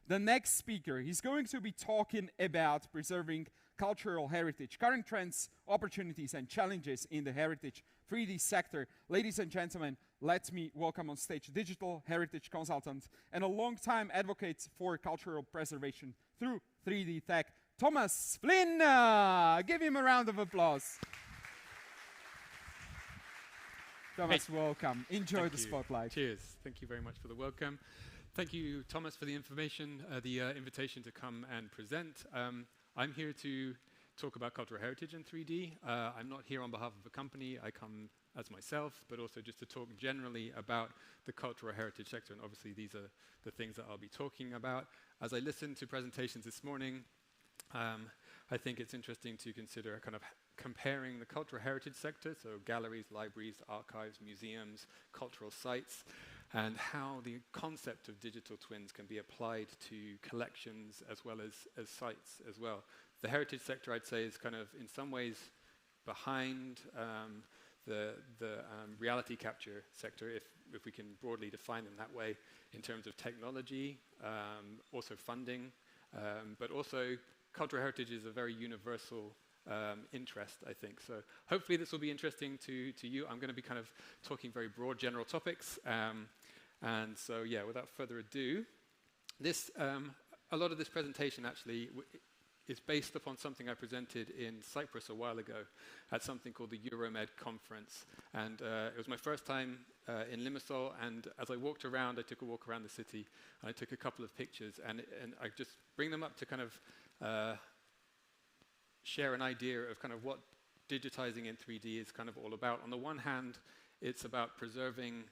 the next speaker. He's going to be talking about preserving cultural heritage, current trends, opportunities, and challenges in the heritage 3D sector. Ladies and gentlemen, let me welcome on stage digital heritage consultant and a long-time advocate for cultural preservation through 3D tech, Thomas Flynn. Give him a round of applause. Thomas, welcome. Enjoy the spotlight. Cheers. Thank you very much for the welcome. Thank you, Thomas, for the information, the invitation to come and present. I'm here to talk about cultural heritage in 3D. I'm not here on behalf of a company. I come as myself, but also just to talk generally about the cultural heritage sector. And obviously, these are the things that I'll be talking about. As I listened to presentations this morning, I think it's interesting to consider kind of comparing the cultural heritage sector, so galleries, libraries, archives, museums, cultural sites, and how the concept of digital twins can be applied to collections as well as sites as well. The heritage sector, I'd say, is kind of in some ways behind the reality capture sector, if we can broadly define them that way, in terms of technology, also funding, but also cultural heritage is a very universal interest, I think. So hopefully this will be interesting to you. I'm going to be kind of talking very broad general topics. And so, yeah, without further ado, a lot of this presentation actually is based upon something I presented in Cyprus a while ago at something called the EuroMed conference. And it was my first time in Limassol, and as I walked around, I took a walk around the city, and I took a couple of pictures, and I just bring them up to kind of share an idea of kind of what digitizing in 3D is kind of all about. On the one hand, it's about preserving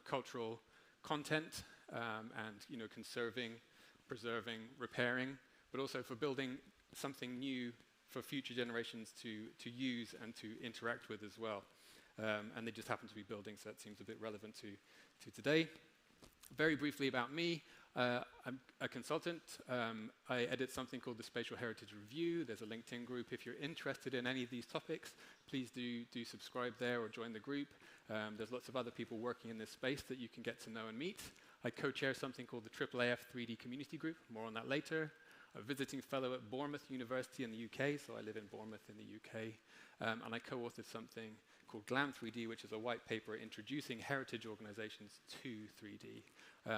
cultural content and conserving, preserving, repairing, but also for building something new for future generations to use and to interact with as well. And they just happen to be building, so that seems a bit relevant to today. Very briefly about me. I'm a consultant. I edit something called the Spatial Heritage Review. There's a LinkedIn group. If you're interested in any of these topics, please do subscribe there or join the group. There's lots of other people working in this space that you can get to know and meet. I co-chair something called the AAAF 3D Community Group. More on that later. I'm a visiting fellow at Bournemouth University in the UK, so I live in Bournemouth in the UK. And I co-authored something called GLAM 3D, which is a white paper introducing heritage organizations to 3D.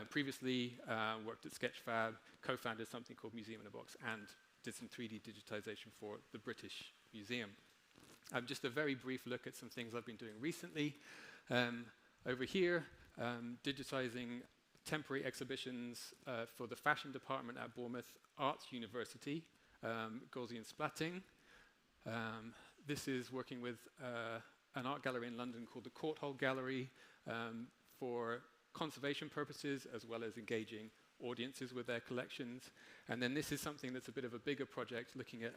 Previously, worked at Sketchfab, co-founded something called Museum in a Box, and did some 3D digitization for the British Museum. Just a very brief look at some things I've been doing recently. Over here, digitizing temporary exhibitions for the fashion department at Bournemouth Arts University, Gaussian splatting. This is working with an art gallery in London called the Courthole Gallery for conservation purposes as well as engaging audiences with their collections. And then this is something that's a bit of a bigger project looking at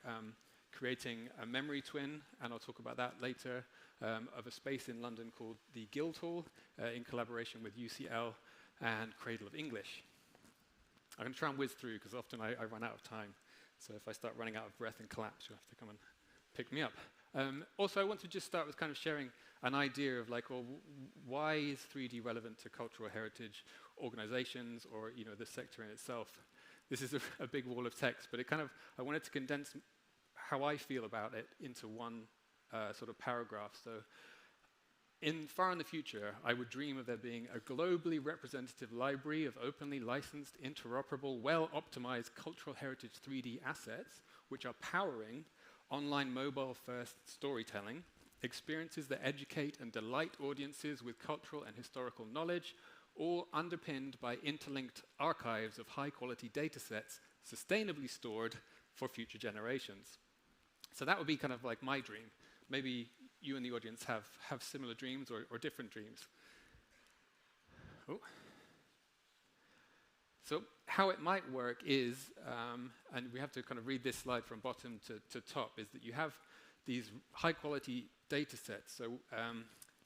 creating a memory twin, and I'll talk about that later, of a space in London called the Guildhall in collaboration with UCL and Cradle of English. I'm going to try and whiz through because often I run out of time. So if I start running out of breath and collapse, you'll have to come and pick me up. Also, I want to just start with kind of sharing an idea of like, well, why is 3D relevant to cultural heritage organizations or the sector in itself? This is a big wall of text, but I wanted to condense how I feel about it into one sort of paragraph. So far in the future, I would dream of there being a globally representative library of openly licensed, interoperable, well-optimized cultural heritage 3D assets, which are powering online mobile-first storytelling, experiences that educate and delight audiences with cultural and historical knowledge, all underpinned by interlinked archives of high-quality datasets sustainably stored for future generations. So that would be kind of like my dream. Maybe you in the audience have similar dreams or different dreams. Oh. So how it might work is, and we have to kind of read this slide from bottom to top, is that you have these high-quality data sets. So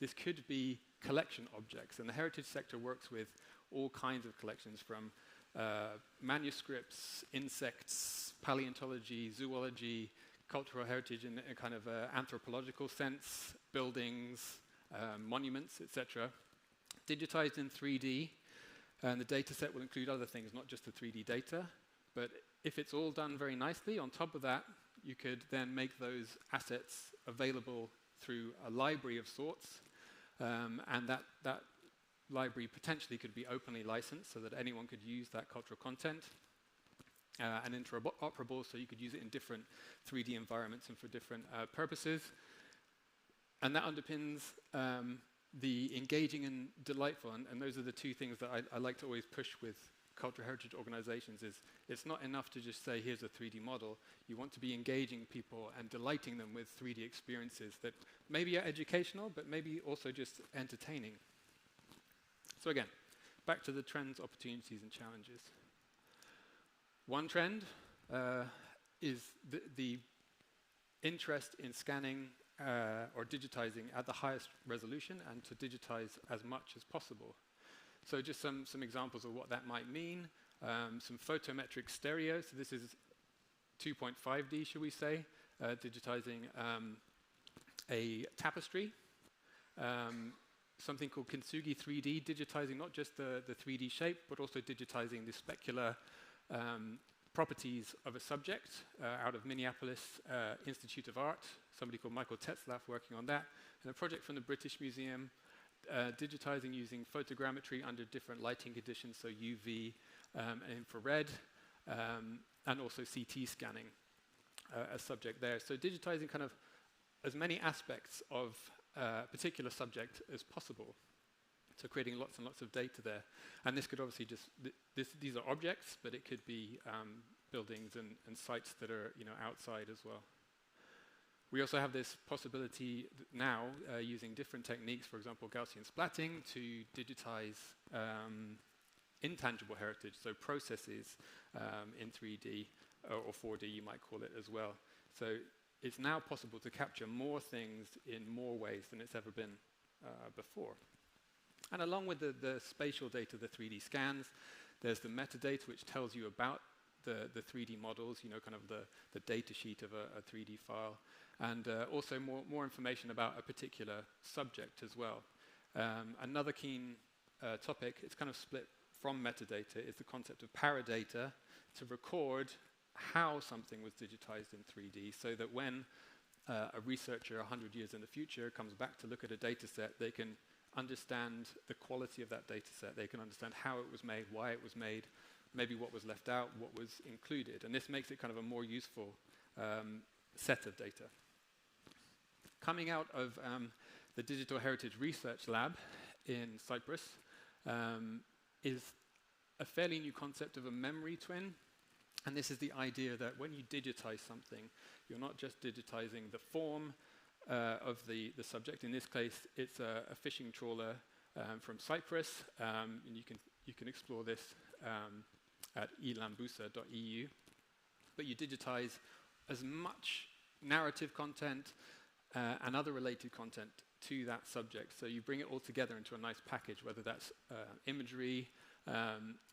this could be collection objects, and the heritage sector works with all kinds of collections from manuscripts, insects, paleontology, zoology, cultural heritage in a kind of anthropological sense, buildings, monuments, etc. Digitized in 3D, And the data set will include other things, not just the 3D data. But if it's all done very nicely, on top of that, you could then make those assets available through a library of sorts. And that library potentially could be openly licensed so that anyone could use that cultural content. And interoperable, so you could use it in different 3D environments and for different purposes. And that underpins the engaging and delightful. And those are the two things that I like to always push with cultural heritage organizations is it's not enough to just say, here's a 3D model. You want to be engaging people and delighting them with 3D experiences that maybe are educational, but maybe also just entertaining. So again, back to the trends, opportunities, and challenges. One trend is the interest in scanning or digitizing at the highest resolution and to digitize as much as possible. So just some examples of what that might mean. Some photometric stereo. So this is 2.5D, should we say, digitizing a tapestry. Something called Kintsugi 3D, digitizing not just the 3D shape, but also digitizing the specular properties of a subject out of Minneapolis Institute of Art. Somebody called Michael Tetzlaff working on that. And a project from the British Museum, digitizing using photogrammetry under different lighting conditions, so UV and infrared, and also CT scanning a subject there. So digitizing kind of as many aspects of a particular subject as possible. So creating lots and lots of data there. And this could obviously just, these are objects, but it could be buildings and sites that are outside as well. We also have this possibility now using different techniques, for example, Gaussian splatting, to digitize intangible heritage, so processes in 3D or 4D, you might call it as well. So it's now possible to capture more things in more ways than it's ever been before. And along with the spatial data, the 3D scans, there's the metadata, which tells you about the 3D models, kind of the data sheet of a 3D file, and also more information about a particular subject as well. Another keen topic, it's kind of split from metadata, is the concept of paradata, to record how something was digitized in 3D, so that when a researcher 100 years in the future comes back to look at a data set, they can understand the quality of that data set. They can understand how it was made, why it was made, maybe what was left out, what was included. And this makes it kind of a more useful set of data. Coming out of the Digital Heritage Research Lab in Cyprus is a fairly new concept of a memory twin. And this is the idea that when you digitize something, you're not just digitizing the form of the subject. In this case, it's a fishing trawler from Cyprus, and you can explore this at elambusa.eu. But you digitize as much narrative content and other related content to that subject. So you bring it all together into a nice package, whether that's imagery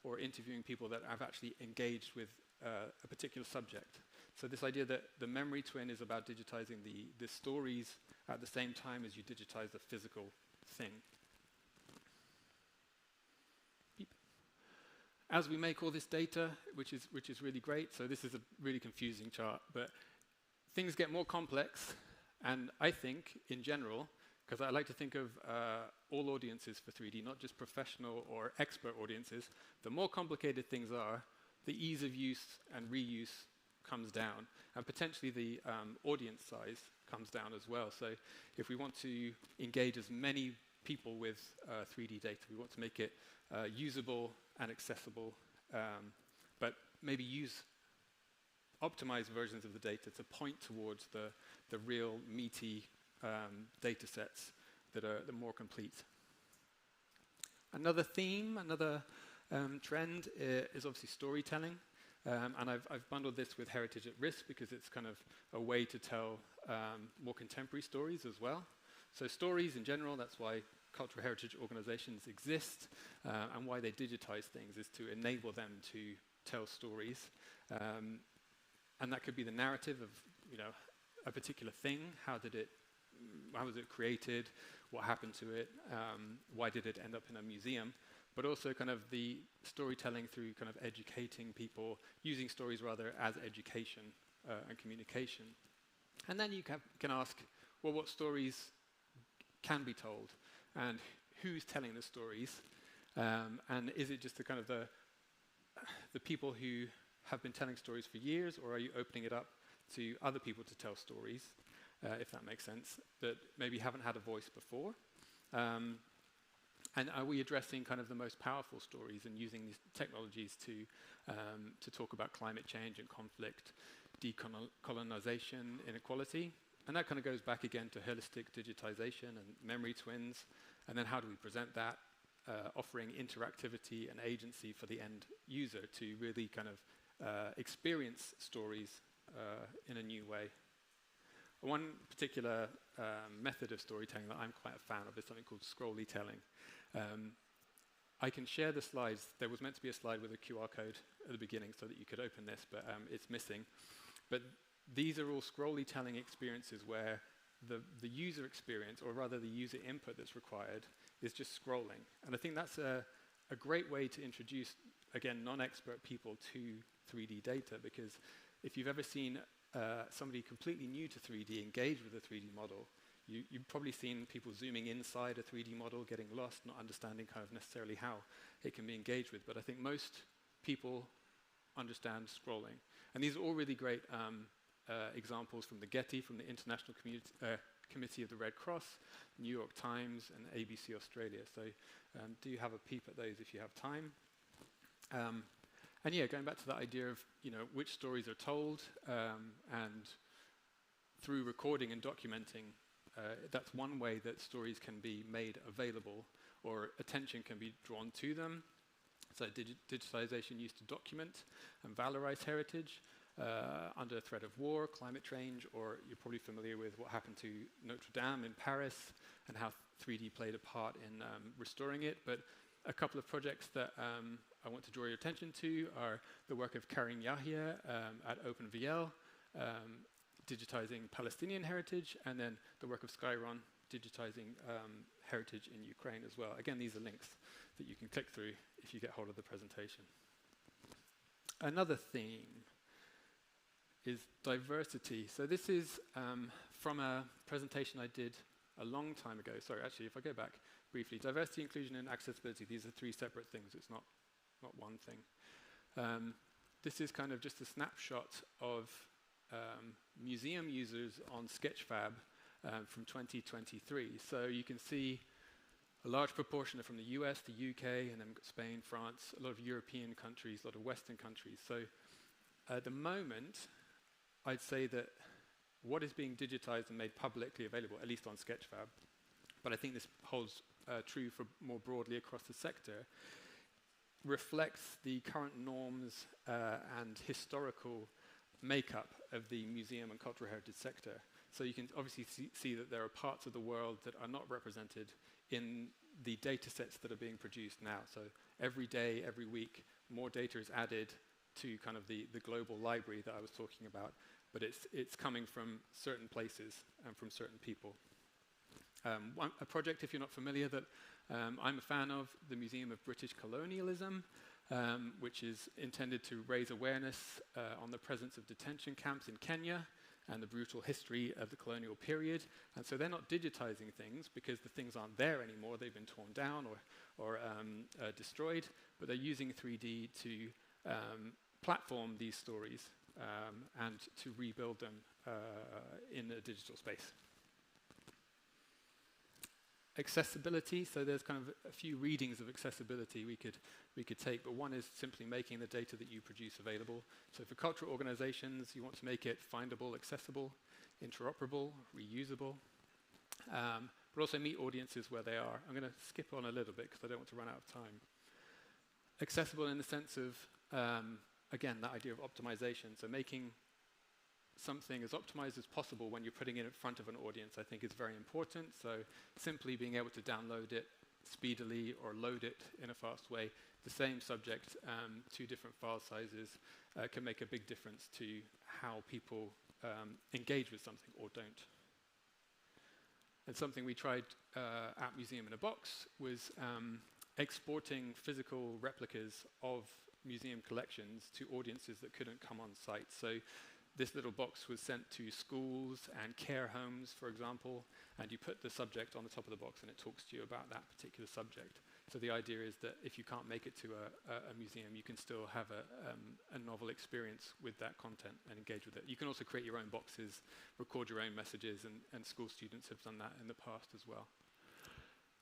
or interviewing people that have actually engaged with a particular subject. So this idea that the memory twin is about digitizing the stories at the same time as you digitize the physical thing. Beep. As we make all this data, which is really great, so this is a really confusing chart, but things get more complex, and I think, in general, because I like to think of all audiences for 3D, not just professional or expert audiences, the more complicated things are, the ease of use and reuse comes down, and potentially the audience size comes down as well. So if we want to engage as many people with 3D data, we want to make it usable and accessible, but maybe use optimized versions of the data to point towards the real meaty data sets that are more complete. Another theme, another trend is obviously storytelling. And I've bundled this with Heritage at Risk because it's kind of a way to tell more contemporary stories as well. So stories in general, that's why cultural heritage organizations exist, and why they digitize things is to enable them to tell stories. And that could be the narrative of a particular thing. How was it created? What happened to it? Why did it end up in a museum? but also kind of the storytelling through kind of educating people, using stories rather as education and communication. And then you can ask, well, what stories can be told, and who's telling the stories, and is it just the kind of the people who have been telling stories for years, or are you opening it up to other people to tell stories, if that makes sense, that maybe haven't had a voice before? And are we addressing kind of the most powerful stories and using these technologies to talk about climate change and conflict, decolonization, inequality? And that kind of goes back again to holistic digitization and memory twins. And then how do we present that, offering interactivity and agency for the end user to really kind of experience stories in a new way. One particular method of storytelling that I'm quite a fan of is something called scrolly telling. I can share the slides. There was meant to be a slide with a QR code at the beginning so that you could open this, but it's missing. But these are all scrolly telling experiences where the user experience, or rather the user input that's required, is just scrolling. And I think that's a great way to introduce, again, non-expert people to 3D data, because if you've ever seen somebody completely new to 3D engage with a 3D model, you've probably seen people zooming inside a 3D model, getting lost, not understanding kind of necessarily how it can be engaged with. But I think most people understand scrolling. And these are all really great examples from the Getty, from the International Committee of the Red Cross, New York Times, and ABC Australia. So do have a peep at those if you have time. And yeah, going back to that idea of which stories are told, and through recording and documenting, that's one way that stories can be made available, or attention can be drawn to them. So digitization used to document and valorize heritage under threat of war, climate change, or you're probably familiar with what happened to Notre Dame in Paris and how 3D played a part in restoring it. But a couple of projects that I want to draw your attention to are the work of Karim Yahya at OpenVL, digitizing Palestinian heritage, and then the work of Skyron, digitizing heritage in Ukraine as well. Again, these are links that you can click through if you get hold of the presentation. Another theme is diversity. So this is from a presentation I did a long time ago. Sorry, actually, if I go back briefly, diversity, inclusion, and accessibility, these are three separate things. It's not one thing. This is kind of just a snapshot of museum users on Sketchfab from 2023. So you can see a large proportion are from the US, the UK, and then Spain, France, a lot of European countries, a lot of Western countries. So at the moment, I'd say that what is being digitized and made publicly available, at least on Sketchfab, but I think this holds true for more broadly across the sector, reflects the current norms and historical makeup of the museum and cultural heritage sector. So you can obviously see that there are parts of the world that are not represented in the data sets that are being produced now. So every day, every week, more data is added to kind of the global library that I was talking about, but it's coming from certain places and from certain people. A project, if you're not familiar, that I'm a fan of, the Museum of British Colonialism, which is intended to raise awareness on the presence of detention camps in Kenya and the brutal history of the colonial period. And so they're not digitizing things because the things aren't there anymore. They've been torn down or destroyed, but they're using 3D to platform these stories and to rebuild them in a digital space. Accessibility, so there's kind of a few readings of accessibility we could take, but one is simply making the data that you produce available. So for cultural organizations, you want to make it findable, accessible, interoperable, reusable, but also meet audiences where they are. I'm going to skip on a little bit because I don't want to run out of time. Accessible in the sense of, again, that idea of optimization, so making something as optimized as possible when you're putting it in front of an audience, I think is very important. So simply being able to download it speedily or load it in a fast way, the same subject, two different file sizes, can make a big difference to how people engage with something or don't. And something we tried at Museum in a Box was exporting physical replicas of museum collections to audiences that couldn't come on site. So this little box was sent to schools and care homes, for example, and you put the subject on the top of the box and it talks to you about that particular subject. So the idea is that if you can't make it to a museum, you can still have a novel experience with that content and engage with it. You can also create your own boxes, record your own messages, and school students have done that in the past as well.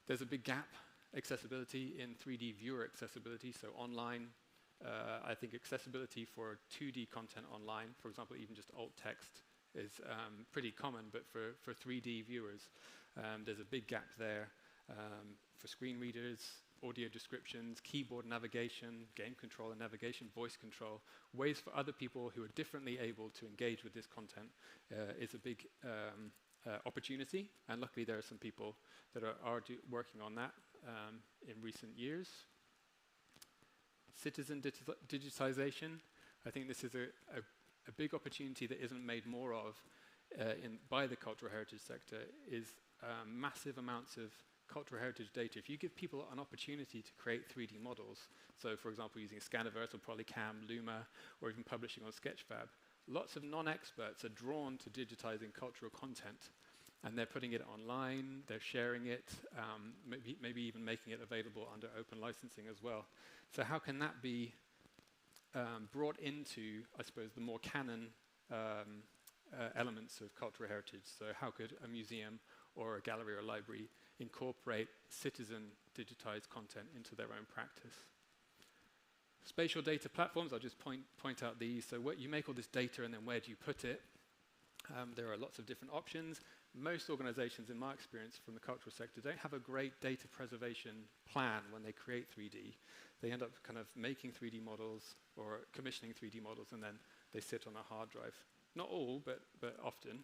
There's a big gap, accessibility in 3D viewer accessibility, so online. I think accessibility for 2D content online, for example, even just alt text, is pretty common, but for 3D viewers, there's a big gap there. For screen readers, audio descriptions, keyboard navigation, game control and navigation, voice control, ways for other people who are differently able to engage with this content is a big opportunity, and luckily there are some people that are working on that in recent years. Citizen digitization, I think this is a big opportunity that isn't made more of by the cultural heritage sector, is massive amounts of cultural heritage data. If you give people an opportunity to create 3D models, so for example using Scaniverse or Polycam, Luma, or even publishing on Sketchfab, lots of non-experts are drawn to digitizing cultural content, and they're putting it online, they're sharing it, maybe even making it available under open licensing as well. So how can that be brought into, I suppose, the more canon elements of cultural heritage? So how could a museum or a gallery or library incorporate citizen digitized content into their own practice? Spatial data platforms, I'll just point out these. So what you make all this data and then where do you put it? There are lots of different options. Most organizations, in my experience from the cultural sector, don't have a great data preservation plan when they create 3D. They end up kind of making 3D models or commissioning 3D models, and then they sit on a hard drive. Not all, but often.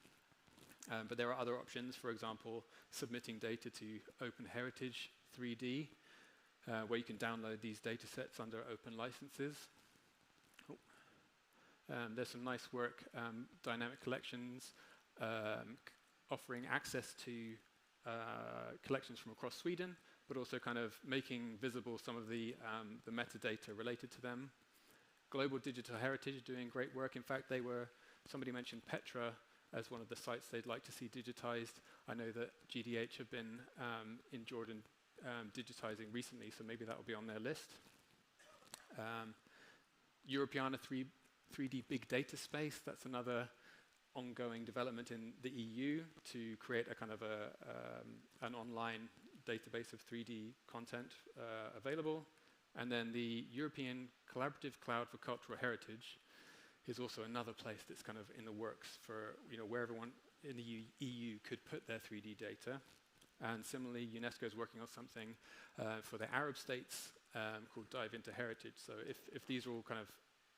But there are other options, for example, submitting data to Open Heritage 3D, where you can download these data sets under open licenses. There's some nice work, dynamic collections, offering access to collections from across Sweden, but also kind of making visible some of the metadata related to them. Global Digital Heritage doing great work. In fact, somebody mentioned Petra as one of the sites they'd like to see digitized. I know that GDH have been in Jordan digitizing recently, so maybe that will be on their list. Europeana 3D big data space, that's another ongoing development in the EU to create a kind of an online database of 3D content available. And then the European Collaborative Cloud for Cultural Heritage is also another place that's kind of in the works for, where everyone in the EU could put their 3D data. And similarly, UNESCO is working on something for the Arab states called Dive into Heritage. So if these are all kind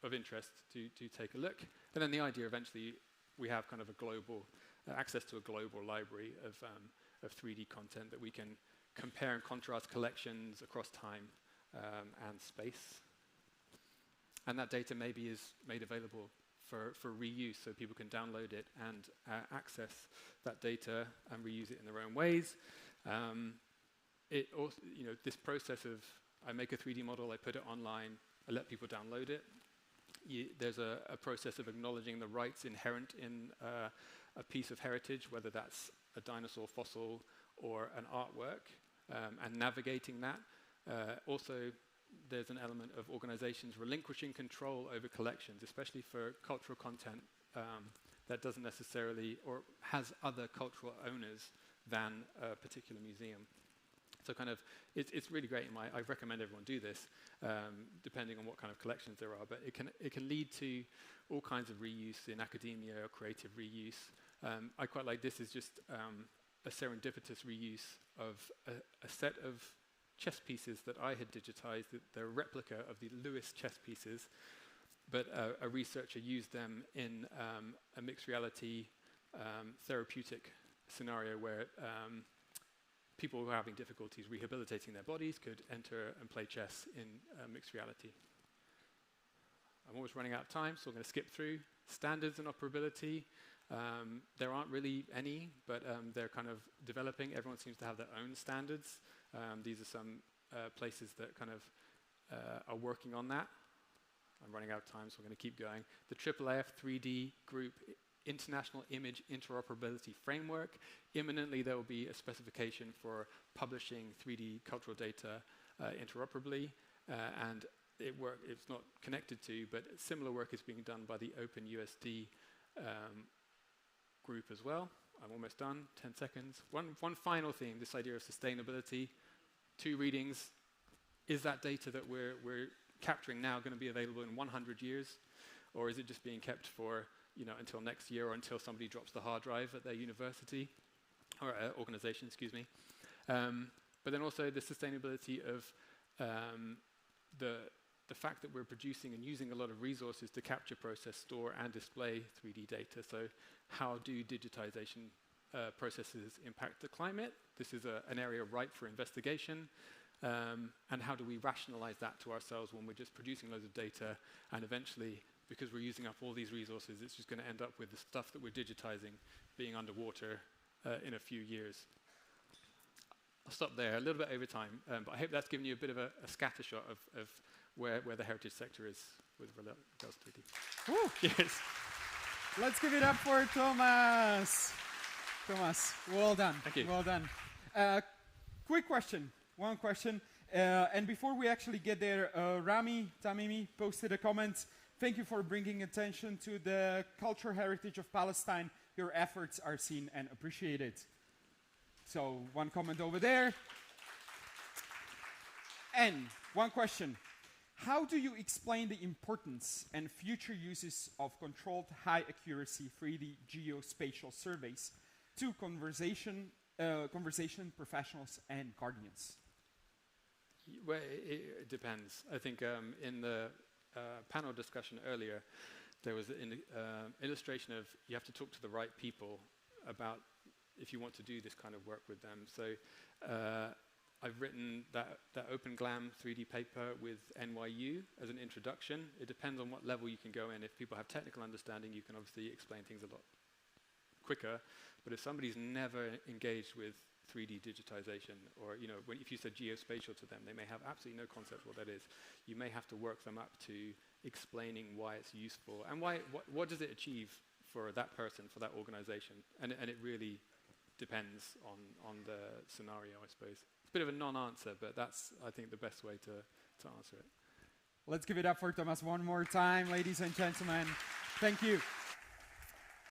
of interest, do take a look. And then the idea eventually, we have kind of a global, access to a global library of 3D content that we can compare and contrast collections across time and space. And that data maybe is made available for reuse, so people can download it and access that data and reuse it in their own ways. It also, this process of I make a 3D model, I put it online, I let people download it. There's a process of acknowledging the rights inherent in a piece of heritage, whether that's a dinosaur fossil or an artwork, and navigating that. Also, there's an element of organizations relinquishing control over collections, especially for cultural content that doesn't necessarily, or has other cultural owners than a particular museum. So kind of, it's really great. I recommend everyone do this, depending on what kind of collections there are. But it can lead to all kinds of reuse in academia or creative reuse. I quite like this is just a serendipitous reuse of a set of chess pieces that I had digitized. They're a replica of the Lewis chess pieces, but a researcher used them in a mixed reality therapeutic scenario where people who are having difficulties rehabilitating their bodies could enter and play chess in mixed reality. I'm always running out of time, so I'm going to skip through. Standards and operability. There aren't really any, but they're kind of developing. Everyone seems to have their own standards. These are some places that kind of are working on that. I'm running out of time, so I'm going to keep going. The IIIF 3D Group International Image Interoperability Framework. Imminently, there will be a specification for publishing 3D cultural data interoperably, and it's not connected to, but similar work is being done by the OpenUSD group as well. I'm almost done, 10 seconds. One final thing, this idea of sustainability. 2 readings. Is that data that we're capturing now going to be available in 100 years? Or is it just being kept for, until next year or until somebody drops the hard drive at their university or organization, excuse me. But then also the sustainability of the fact that we're producing and using a lot of resources to capture, process, store, and display 3D data. So how do digitization processes impact the climate? This is an area ripe for investigation. And how do we rationalize that to ourselves when we're just producing loads of data, and eventually, because we're using up all these resources, it's just going to end up with the stuff that we're digitizing being underwater in a few years. I'll stop there, a little bit over time, but I hope that's given you a bit of a scattershot of where the heritage sector is with regards to 3D. Woo! Cheers. Let's give it up for Thomas. Thomas, well done. Thank you. Well done. Quick question. One question, and before we actually get there, Rami Tamimi posted a comment. Thank you for bringing attention to the cultural heritage of Palestine. Your efforts are seen and appreciated. So one comment over there. And one question. How do you explain the importance and future uses of controlled high-accuracy 3D geospatial surveys to conversation professionals and guardians? Well, it depends. I think in the panel discussion earlier, there was an illustration of you have to talk to the right people about if you want to do this kind of work with them. So I've written that OpenGlam 3D paper with NYU as an introduction. It depends on what level you can go in. If people have technical understanding, you can obviously explain things a lot quicker. But if somebody's never engaged with 3D digitization, or if you said geospatial to them, they may have absolutely no concept what that is. You may have to work them up to explaining why it's useful and what does it achieve for that person, for that organization, and it really depends on the scenario, I suppose. It's a bit of a non-answer, but that's, I think, the best way to answer it. Let's give it up for Thomas one more time, ladies and gentlemen. Thank you.